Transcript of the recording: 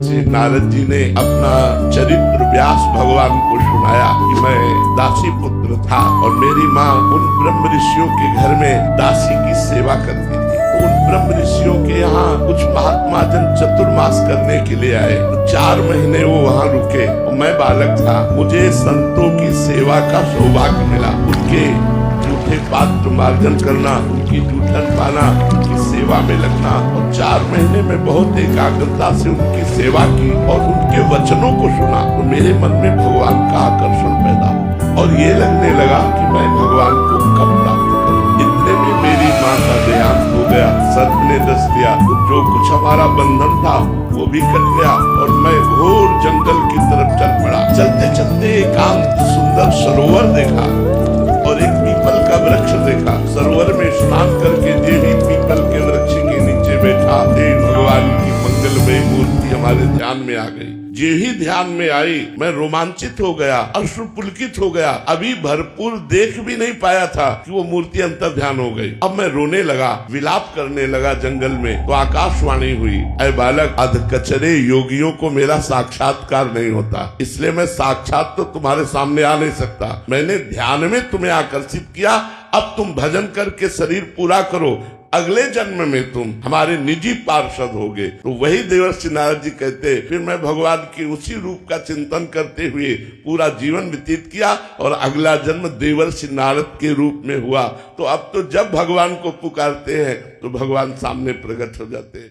श्री नारद जी ने अपना चरित्र व्यास भगवान को सुनाया कि मैं दासी पुत्र था और मेरी माँ उन ब्रह्म ऋषियों के घर में दासी की सेवा करती थी। तो उन ब्रह्म ऋषियों के यहाँ कुछ महात्मा जन चतुर्मास करने के लिए आए। तो 4 महीने वो वहाँ रुके और मैं बालक था। मुझे संतों की सेवा का सौभाग्य मिला। उनके जूठे पात्र मार्जन करना, उनकी जूठन पाना, उनकी सेवा में लगना और 4 महीने में बहुत एकाग्रता से उनकी सेवा की और उनके वचनों को सुना तो मेरे मन में भगवान का आकर्षण पैदा हुआ और ये लगने लगा कि मैं भगवान को कब प्राप्त करूं। इतने में मेरी माँ का देहांत हो गया, सर्प ने डस दिया। जो कुछ हमारा बंधन था वो भी कट गया और मैं घोर जंगल की तरफ चल पड़ा। चलते चलते एकांत सुंदर सरोवर देखा और एक पीपल का वृक्ष देखा। सरोवर में स्नान करके देवी पीपल के वृक्ष के नीचे बैठा। देव भगवान की मंगलमय मूर्ति हमारे ध्यान में आ गई। जे ही ध्यान में आई मैं रोमांचित हो गया, अश्रुपुलकित हो गया। अभी भरपूर देख भी नहीं पाया था कि वो मूर्ति अंतर ध्यान हो गई। अब मैं रोने लगा, विलाप करने लगा जंगल में। तो आकाशवाणी हुई, ऐ बालक, अधकचरे योगियों को मेरा साक्षात्कार नहीं होता, इसलिए मैं साक्षात तो तुम्हारे सामने आ नहीं सकता। मैंने ध्यान में तुम्हें आकर्षित किया, अब तुम भजन करके शरीर पूरा करो, अगले जन्म में तुम हमारे निजी पार्षद होगे। तो वही देवर्षि नारद जी कहते, फिर मैं भगवान के उसी रूप का चिंतन करते हुए पूरा जीवन व्यतीत किया और अगला जन्म देवर्षि नारद के रूप में हुआ। तो अब तो जब भगवान को पुकारते हैं तो भगवान सामने प्रकट हो जाते हैं।